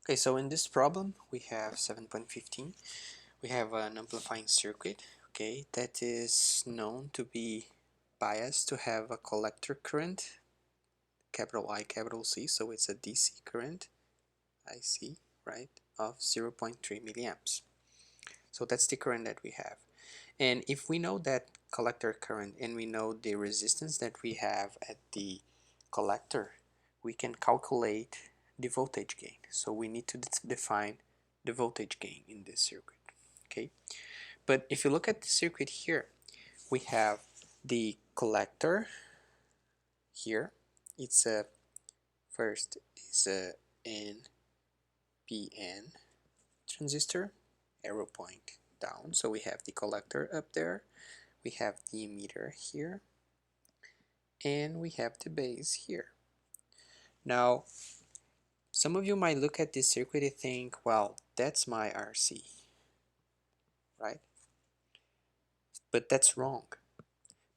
Okay, so in this problem we have 7.15. We have an amplifying circuit, okay, that is known to be biased to have a collector current, capital I, capital C, so it's a DC current, IC, right, of 0.3 milliamps. So that's the current that we have. And if we know that collector current and we know the resistance that we have at the collector, we can calculate the voltage gain. So we need to define the voltage gain in this circuit. Okay, but if you look at the circuit here, we have the collector here. It's a first is a NPN transistor, arrow point down. So we have the collector up there, we have the emitter here, and we have the base here. Now, some of you might look at this circuit and think, well, that's my RC, right? But that's wrong,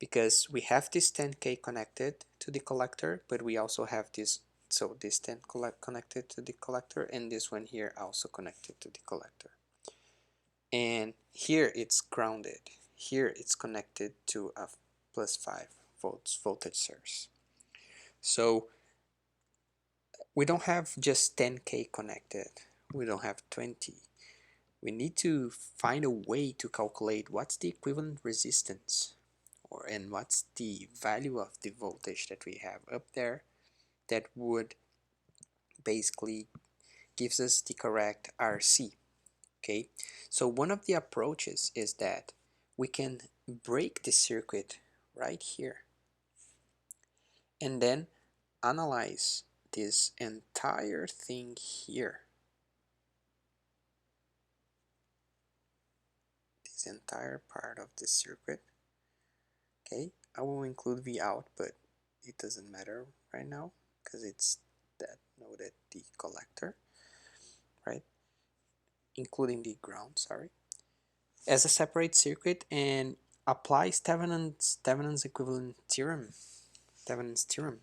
because we have this 10K connected to the collector, but we also have this, so this 10 connected to the collector, and this one here also connected to the collector. And here it's grounded. Here it's connected to a plus 5 volts voltage source. So we don't have just 10K connected. We don't have 20. We need to find a way to calculate what's the equivalent resistance, and what's the value of the voltage that we have up there that would basically gives us the correct RC. Okay, so one of the approaches is that we can break the circuit right here and then analyze this entire thing here, this entire part of the circuit. Okay, I will include V out, but it doesn't matter right now because it's that node at the collector, right? Including the ground, sorry, as a separate circuit and applies Thevenin's equivalent theorem, Thevenin's theorem,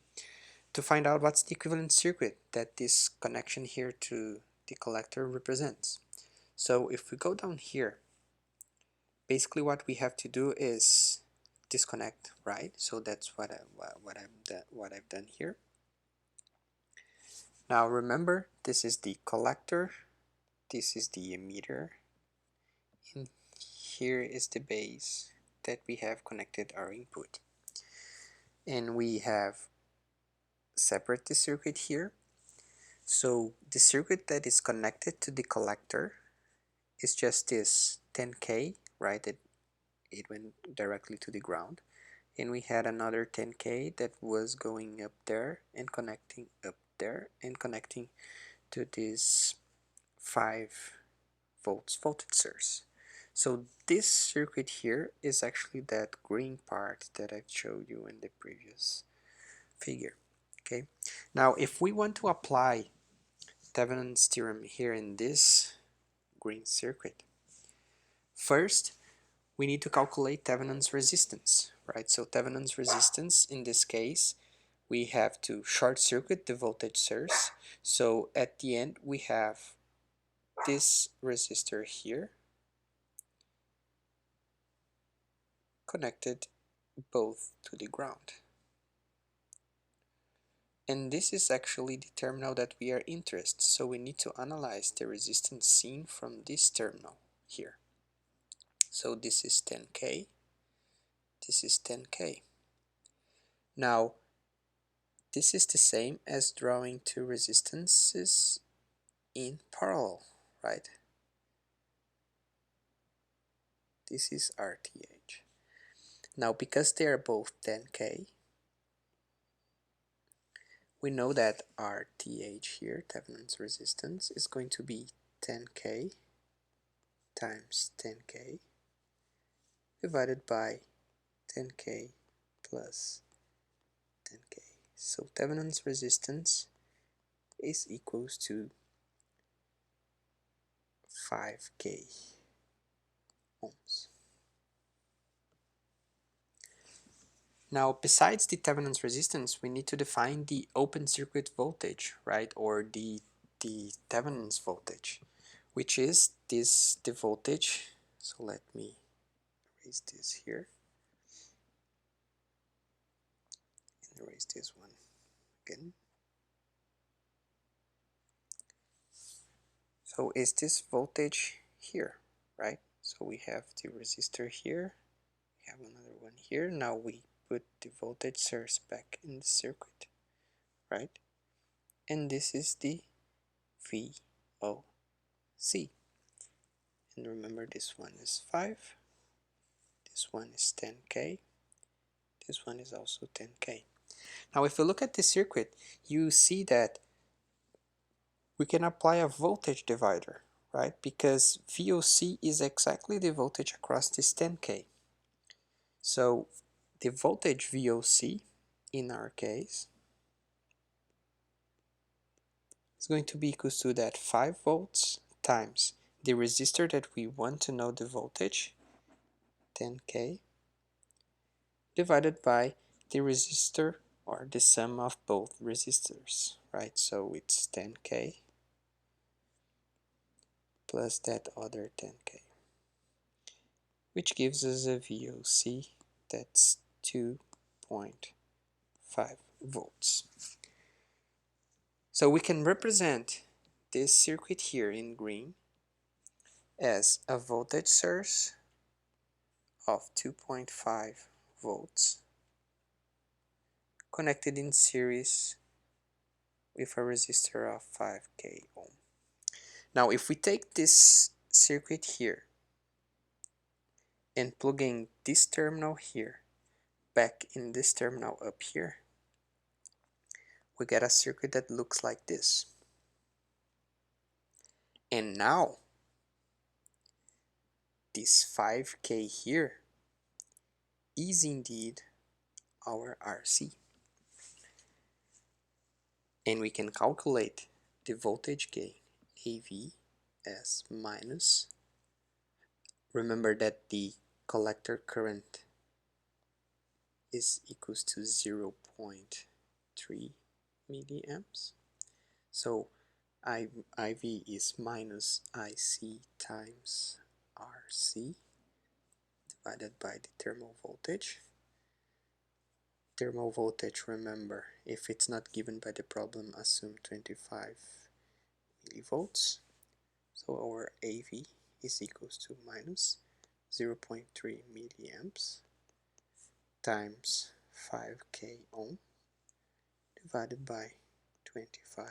to find out what's the equivalent circuit that this connection here to the collector represents. So if we go down here, basically what we have to do is disconnect, right? So that's what I've done here. Now remember, this is the collector, this is the emitter, and here is the base that we have connected our input. And we have separate the circuit here. So the circuit that is connected to the collector is just this 10K, right? It went directly to the ground. And we had another 10K that was going up there and connecting up there and connecting to this 5 volts voltage source. So this circuit here is actually that green part that I showed you in the previous figure. Okay, now if we want to apply Thevenin's theorem here in this green circuit, first we need to calculate Thevenin's resistance, right? So Thevenin's resistance in this case, we have to short circuit the voltage source. So at the end we have this resistor here connected both to the ground. And this is actually the terminal that we are interested, so we need to analyze the resistance seen from this terminal here. So this is 10K, this is 10K. Now this is the same as drawing two resistances in parallel, right? This is RTH. Now because they are both 10K, we know that RTH here, Thevenin's resistance, is going to be 10K times 10K divided by 10K plus 10K. So Thevenin's resistance is equals to 5K ohms. Now, besides the Thevenin's resistance, we need to define the open circuit voltage, right? Or the the Thevenin's voltage, which is this the voltage. So let me erase this here and erase this one again. So is this voltage here, right? So we have the resistor here, we have another one here. Now we put the voltage source back in the circuit, right? And this is the VOC. And remember, this one is 5, this one is 10K, this one is also 10K. Now if you look at the circuit, you see that we can apply a voltage divider, right? Because VOC is exactly the voltage across this 10K. So the voltage VOC in our case is going to be equal to that 5 volts times the resistor that we want to know the voltage, 10K, divided by the resistor or the sum of both resistors, right? So it's 10K plus that other 10K, which gives us a VOC that's 2.5 volts. So we can represent this circuit here in green as a voltage source of 2.5 volts connected in series with a resistor of 5K ohm. Now if we take this circuit here and plug in this terminal here back in this terminal up here, we get a circuit that looks like this. And now this 5K here is indeed our RC. And we can calculate the voltage gain AV as minus, remember that the collector current is equals to 0.3 milliamps. So IV is minus IC times RC divided by the thermal voltage. Thermal voltage, remember, if it's not given by the problem, assume 25 millivolts. So our AV is equals to minus 0.3 milliamps times 5K ohm divided by 25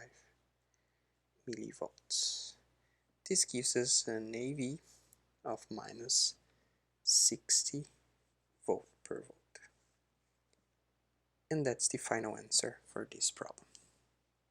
millivolts. This gives us an AV of minus 60 volt per volt. And that's the final answer for this problem.